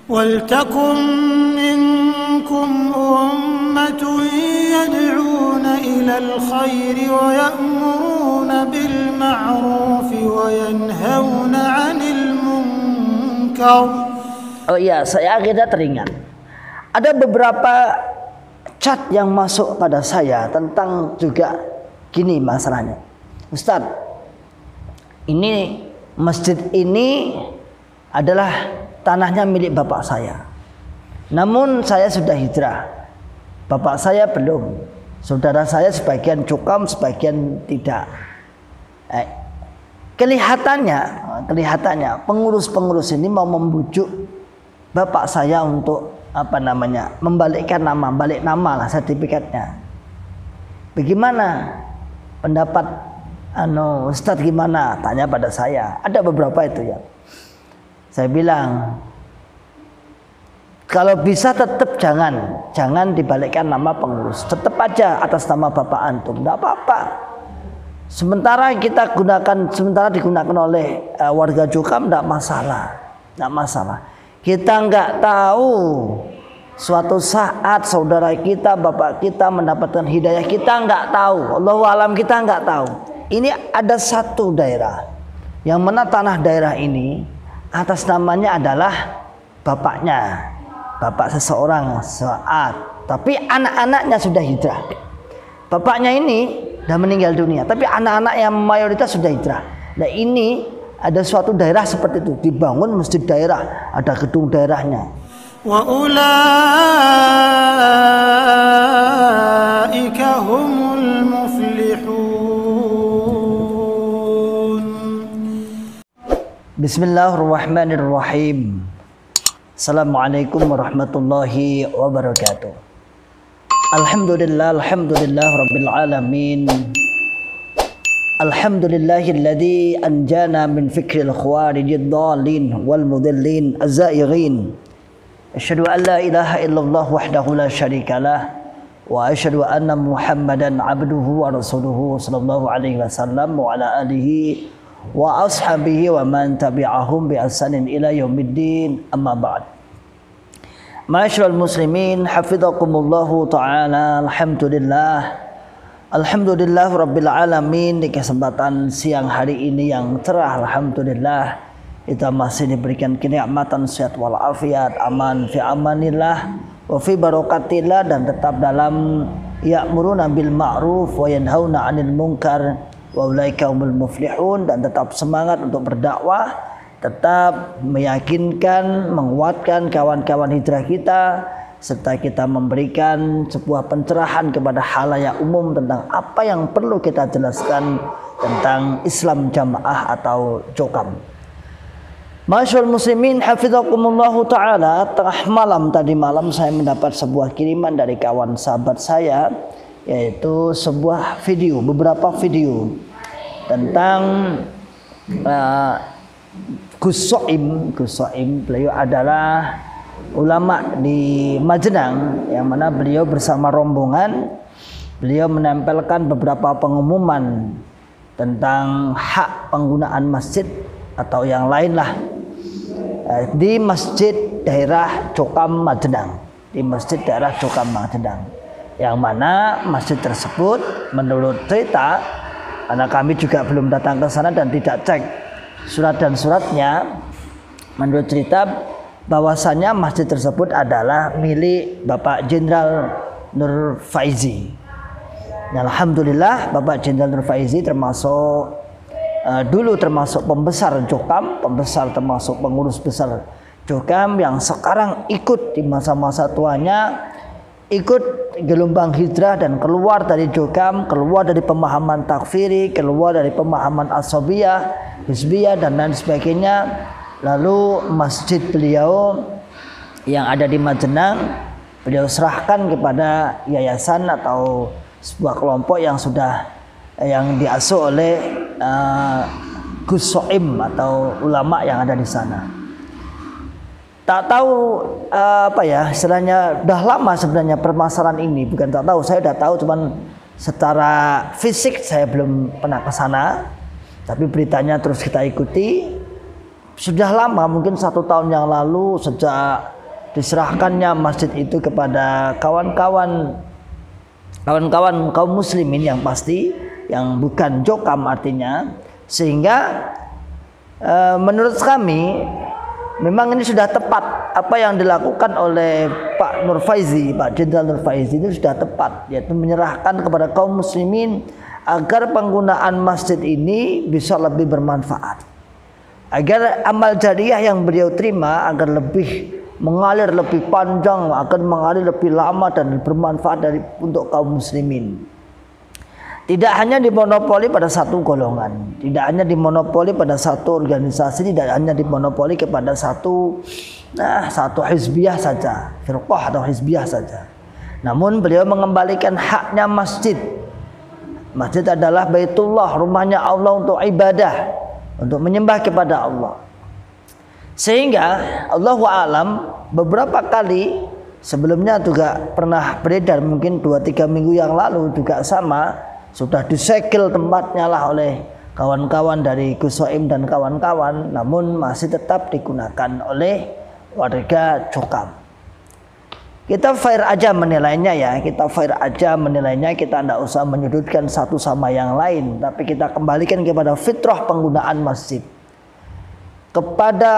وَلْتَكُنْ مِنْكُمْ أُمَّةٌ يَدْعُونَ إِلَى الْخَيْرِ وَيَأْمُرُونَ بِالْمَعْرُوفِ وَيَنْهَوْنَ عَنِ الْمُنْكَرِ. Oh iya, saya akhirnya teringat. Ada beberapa chat yang masuk pada saya tentang juga gini masalahnya. Ustaz, ini masjid ini adalah tanahnya milik bapak saya. Namun saya sudah hijrah. Bapak saya belum. Saudara saya sebagian cukam, sebagian tidak. Kelihatannya pengurus-pengurus ini mau membujuk bapak saya untuk membalikkan nama, balik nama lah sertifikatnya. Bagaimana pendapat Ustadz gimana? Tanya pada saya. Ada beberapa itu ya. Saya bilang, kalau bisa tetap jangan dibalikkan nama pengurus. Tetap aja atas nama bapak antum, enggak apa-apa. Sementara digunakan oleh warga Cukam, enggak masalah. Kita enggak tahu suatu saat saudara kita, bapak kita mendapatkan hidayah, kita enggak tahu. Allahu alam, kita enggak tahu. Ini ada satu daerah yang mana tanah daerah ini atas namanya adalah bapaknya, bapak seseorang saat, tapi anak-anaknya sudah hijrah. Bapaknya ini sudah meninggal dunia, tapi anak-anak yang mayoritas sudah hijrah. Nah ini ada suatu daerah seperti itu, dibangun masjid daerah, ada gedung daerahnya. Wa ulaika humul muflihun. Bismillahirrahmanirrahim. Assalamualaikum warahmatullahi wabarakatuh. Alhamdulillah rabbil alamin. Alhamdulillahilladzi anjana min fikril khawarijid dhalin wal mudillin az-zaighin. Asyhadu an la ilaha illallah wahdahu la syarikalah wa asyhadu anna Muhammadan abduhu wa rasuluhu sallallahu alaihi wasallam wa ala alihi wa ashabihi wa man tabi'ahum bi ihsanin ila yaumiddin, amma ba'd. Ma'asyiral muslimin hafizakumullahu taala. Alhamdulillah rabbil alamin. Di kesempatan siang hari ini yang cerah, alhamdulillah kita masih diberikan kenikmatan sehat wal afiat, aman fi amanillah wa fi barakatillah, dan tetap dalam ya'muruna bil ma'ruf wa yanhauna 'anil munkar wa ulaika humul muflihun, dan tetap semangat untuk berdakwah, tetap meyakinkan, menguatkan kawan-kawan hijrah kita, serta kita memberikan sebuah pencerahan kepada khalayak umum tentang apa yang perlu kita jelaskan tentang Islam jamaah atau cukam. Masyaallah muslimin hafizakumullahu taala. Tadi malam saya mendapat sebuah kiriman dari kawan sahabat saya, yaitu beberapa video tentang Gus Soim. Beliau adalah ulama di Majenang, yang mana beliau bersama rombongan beliau menempelkan beberapa pengumuman tentang hak penggunaan masjid atau yang lain lah di masjid daerah Cukam Majenang, yang mana masjid tersebut menurut cerita, karena kami juga belum datang ke sana dan tidak cek surat dan suratnya, menurut cerita bahwasannya masjid tersebut adalah milik Bapak Jenderal Nur Faizi. Nah, alhamdulillah Bapak Jenderal Nur Faizi termasuk termasuk pembesar Cukam, termasuk pengurus besar Cukam yang sekarang ikut di masa-masa tuanya, ikut gelombang hijrah dan keluar dari Cukam, keluar dari pemahaman takfiri, keluar dari pemahaman asabiyah, hizbiyah dan lain sebagainya. Lalu masjid beliau yang ada di Majenang beliau serahkan kepada yayasan atau sebuah kelompok yang diasuh oleh Gus Soim atau ulama yang ada di sana. Tak tahu istilahnya dah lama sebenarnya permasalahan ini, bukan tak tahu, saya udah tahu, cuman secara fisik saya belum pernah ke sana, tapi beritanya terus kita ikuti. Sudah lama, mungkin 1 tahun yang lalu, sejak diserahkannya masjid itu kepada kawan-kawan kaum muslimin yang pasti, yang bukan jokam artinya, sehingga menurut kami memang ini sudah tepat apa yang dilakukan oleh Pak Nurfaizi, Pak Jenderal Nurfaizi itu sudah tepat, yaitu menyerahkan kepada kaum muslimin agar penggunaan masjid ini bisa lebih bermanfaat, agar amal jariah yang beliau terima agar lebih mengalir lebih panjang, akan mengalir lebih lama dan bermanfaat untuk kaum muslimin. Tidak hanya dimonopoli pada satu golongan, tidak hanya dimonopoli pada satu organisasi, tidak hanya dimonopoli kepada satu hizbiyah saja, firqah atau hizbiyah saja. Namun beliau mengembalikan haknya masjid. Masjid adalah Baitullah, rumahnya Allah untuk ibadah, untuk menyembah kepada Allah. Sehingga Allahu a'lam beberapa kali sebelumnya juga pernah beredar, mungkin 2-3 minggu yang lalu juga sama, sudah disegel tempatnya lah oleh kawan-kawan dari Gus Soim dan kawan-kawan, namun masih tetap digunakan oleh warga Jokam. Kita fair aja menilainya ya, kita tidak usah menyudutkan satu sama yang lain, tapi kita kembalikan kepada fitrah penggunaan masjid, kepada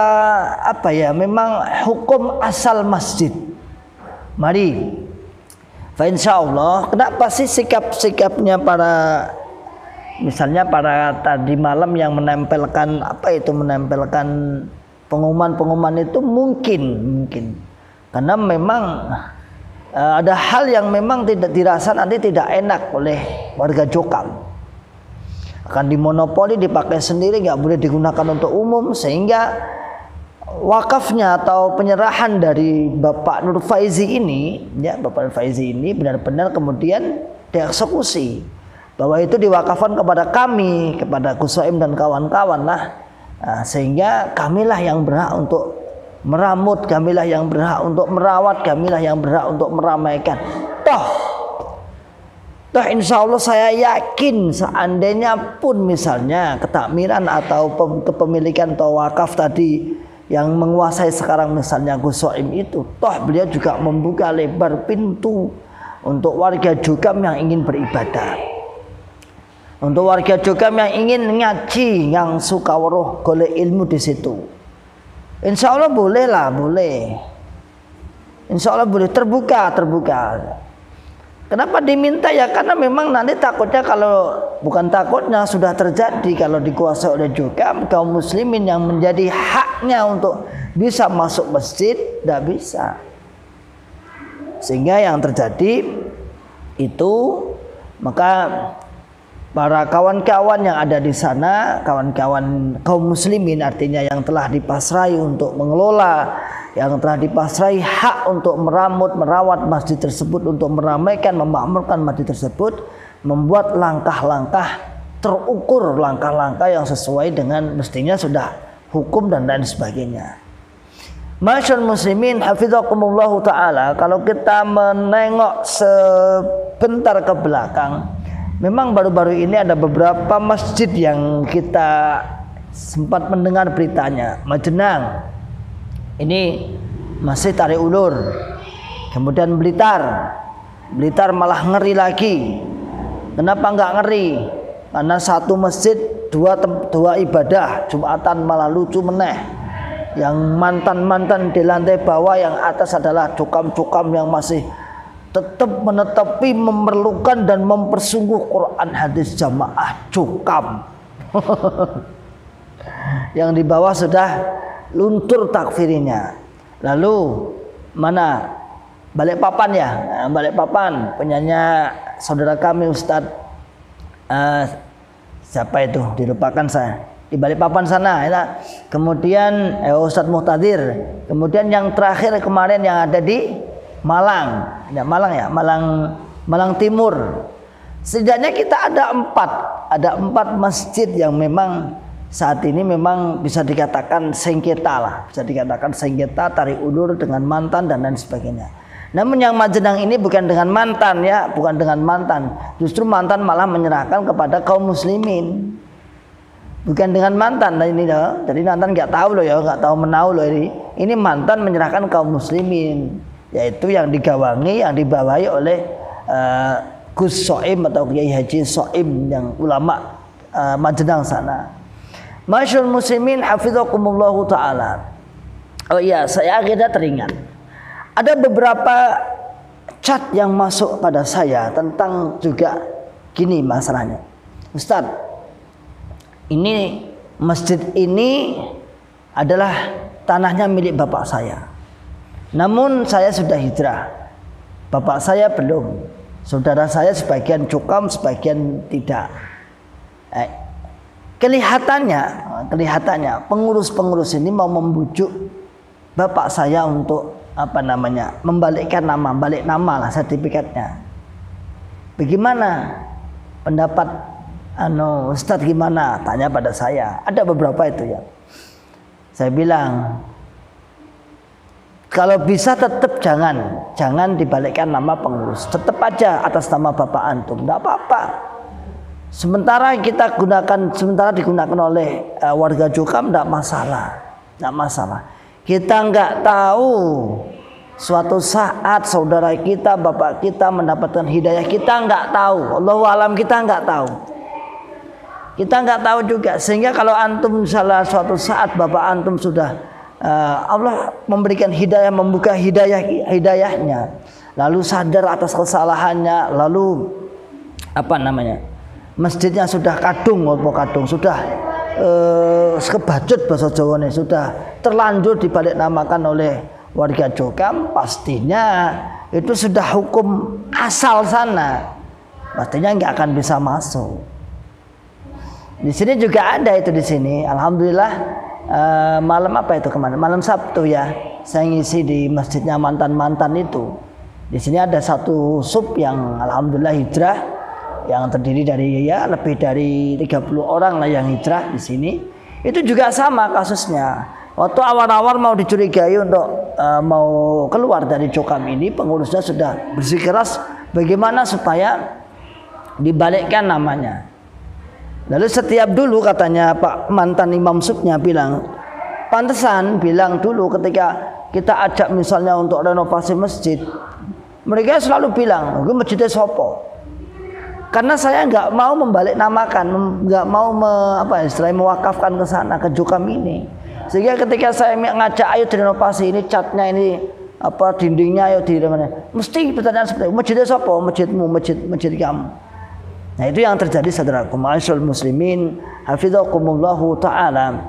memang hukum asal masjid. Mari, insyaallah, kenapa sih sikap-sikapnya misalnya para tadi malam yang menempelkan pengumuman itu mungkin karena memang ada hal yang memang tidak dirasa nanti tidak enak oleh warga Jokam, akan dimonopoli, dipakai sendiri, nggak boleh digunakan untuk umum, sehingga wakafnya atau penyerahan dari Bapak Nurfaizi ini, Bapak Nurfaizi ini benar-benar kemudian dieksekusi, bahwa itu diwakafkan kepada kami, kepada Gus Soim dan kawan-kawan lah, sehingga kamilah yang berhak untuk meramut, kamilah yang berhak untuk merawat, kamilah yang berhak untuk meramaikan. Toh insya Allah saya yakin seandainya pun misalnya ketakmiran atau kepemilikan atau wakaf tadi yang menguasai sekarang misalnya Gus Soim itu, toh beliau juga membuka lebar pintu untuk warga Jokam yang ingin beribadah, untuk warga Jokam yang ingin ngaji, yang suka weruh golek ilmu di situ. Insya Allah boleh. Insya Allah boleh, terbuka. Kenapa diminta ya? Karena memang nanti takutnya, kalau bukan takutnya sudah terjadi, kalau dikuasai oleh Jokam, kaum muslimin yang menjadi haknya untuk bisa masuk masjid tidak bisa. Sehingga yang terjadi itu, maka para kawan-kawan yang ada di sana, kawan-kawan kaum muslimin artinya yang telah dipasrai untuk mengelola, yang telah dipasrai hak untuk merawat masjid tersebut, untuk meramaikan, memakmurkan masjid tersebut, membuat langkah-langkah terukur, langkah-langkah yang sesuai dengan mestinya sudah hukum dan lain sebagainya. Masyaallah muslimin hafizakumullahu ta'ala, kalau kita menengok sebentar ke belakang, memang baru-baru ini ada beberapa masjid yang kita sempat mendengar beritanya. Majenang, ini masih Tarik Ulur, kemudian Blitar malah ngeri lagi. Kenapa nggak ngeri? Karena satu masjid dua ibadah Jumatan malah lucu meneh. Yang mantan di lantai bawah, yang atas adalah cukam-cukam yang masih tetap menetapi, memerlukan dan mempersungguh Quran hadis jamaah cukam. Yang di bawah sudah luntur takfirinya. Lalu mana Balikpapan ya? Balikpapan penyanyi saudara kami Ustadz siapa itu? Dilupakan saya. Di Balikpapan sana ya. Kemudian Ustadz Muhtadir. Kemudian yang terakhir kemarin yang ada di Malang Timur. Setidaknya kita ada empat masjid yang memang saat ini memang bisa dikatakan sengketa Tarik Ulur dengan mantan dan lain sebagainya. Namun yang Majenang ini bukan dengan mantan ya, justru mantan malah menyerahkan kepada kaum muslimin. Bukan dengan mantan ini loh. Jadi mantan nggak tahu loh ya, nggak tahu menau loh ini. Ini mantan menyerahkan kaum muslimin, yaitu yang digawangi, yang dibawahi oleh Gus Soim atau Kiai Haji Soim yang ulama Majenang sana. Masyaallah muslimin hafizakumullahu taala. Oh iya, saya akhirnya teringat. Ada beberapa chat yang masuk pada saya tentang juga gini masalahnya. Ustaz, ini masjid ini adalah tanahnya milik bapak saya. Namun saya sudah hijrah. Bapak saya belum. Saudara saya sebagian cukam, sebagian tidak. Kelihatannya pengurus-pengurus ini mau membujuk bapak saya untuk membalikkan nama, balik nama lah sertifikatnya. Bagaimana pendapat Ustadz gimana? Tanya pada saya. Ada beberapa itu ya. Saya bilang, kalau bisa tetap jangan dibalikkan nama pengurus. Tetap aja atas nama bapak antum, tidak apa-apa. Sementara digunakan oleh warga Cukam, tidak masalah. Kita nggak tahu suatu saat saudara kita, bapak kita mendapatkan hidayah, kita nggak tahu. Allahu alam, kita nggak tahu. Kita nggak tahu juga, sehingga kalau antum salah suatu saat bapak antum sudah Allah memberikan hidayah, membuka hidayahnya, lalu sadar atas kesalahannya, lalu masjidnya sudah kadung, sudah kebacut bahasa Jawa nih, sudah terlanjur dibalik namakan oleh warga Cukam, pastinya itu sudah hukum asal sana, pastinya nggak akan bisa masuk. Di sini juga ada itu di sini. Alhamdulillah malam malam Sabtu ya, saya ngisi di masjidnya mantan itu. Di sini ada satu sub yang alhamdulillah hijrah, yang terdiri dari lebih dari 30 orang lah yang hijrah di sini. Itu juga sama kasusnya. Waktu awal-awal mau dicurigai untuk mau keluar dari Cukam ini, pengurusnya sudah bersikeras bagaimana supaya dibalikkan namanya. Lalu setiap dulu katanya Pak mantan imam subnya bilang, pantesan bilang dulu ketika kita ajak misalnya untuk renovasi masjid, mereka selalu bilang, "Gue masjidnya sopo." Karena saya nggak mau membalik namakan, nggak mau mewakafkan ke sana, ke Cukam ini. Sehingga ketika saya ngajak ayo direnovasi ini, catnya ini dindingnya ayo direnovasi, mesti pertanyaan seperti itu, masjidnya sopo, masjidmu, masjid kamu. Nah itu yang terjadi saudaraku, ma'asyiral muslimin hafizakumullahu ta'ala.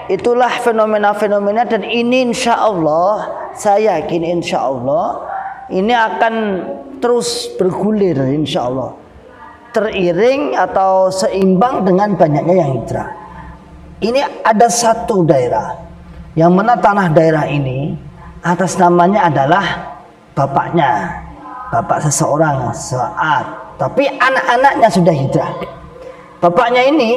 Itulah fenomena-fenomena, dan ini insyaallah, saya yakin insyaallah ini akan terus bergulir insyaallah, teriring atau seimbang dengan banyaknya yang hijrah. Ini ada satu daerah yang mana tanah daerah ini atas namanya adalah bapaknya, bapak seseorang saat, tapi anak-anaknya sudah hijrah. Bapaknya ini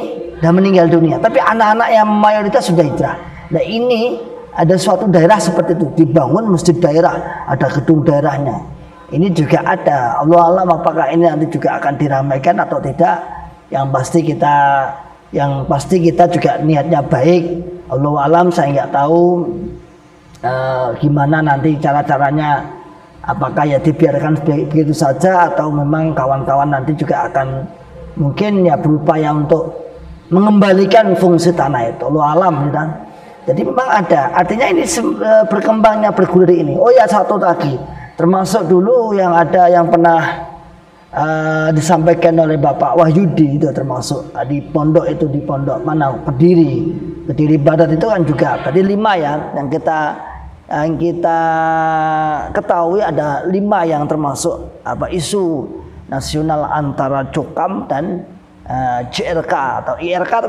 sudah meninggal dunia, tapi anak-anak yang mayoritas sudah hijrah. Nah ini ada suatu daerah seperti itu, dibangun masjid daerah, ada gedung daerahnya. Ini juga ada. Allah alam apakah ini nanti juga akan diramaikan atau tidak. Yang pasti kita juga niatnya baik. Allah alam, saya nggak tahu gimana nanti cara-caranya. Apakah ya dibiarkan begitu saja atau memang kawan-kawan nanti juga akan mungkin ya berupaya untuk mengembalikan fungsi tanah itu. Allah alam gitu. Jadi memang ada. Artinya ini berkembangnya bergulir ini. Oh ya satu lagi, termasuk dulu yang ada yang pernah disampaikan oleh Bapak Wahyudi itu, termasuk di pondok itu, di pondok mana Kediri Barat itu kan juga tadi 5 ya yang kita ketahui, ada 5 yang termasuk isu nasional antara Cukam dan CRK atau IRK atau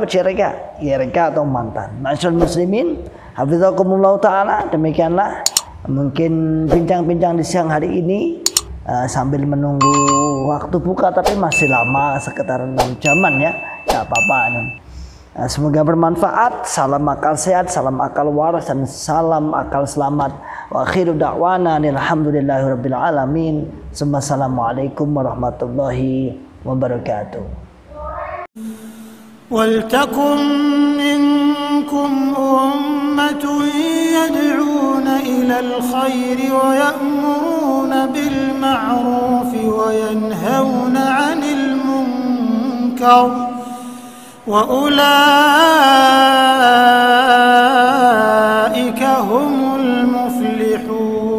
IRK atau mantan. Masyaallah muslimin hafizakumullah taala. Demikianlah mungkin bincang-bincang di siang hari ini sambil menunggu waktu buka, tapi masih lama sekitar 6 jaman ya. Enggak apa-apa. Semoga bermanfaat. Salam akal sehat, salam akal waras, dan salam akal selamat. Wa akhiru da'wana alhamdulillahirabbil alamin. Assalamualaikum warahmatullahi wabarakatuh. ولتكن منكم أمة يدعون إلى الخير ويأمرون بالمعروف وينهون عن المنكر وأولئك هم المفلحون.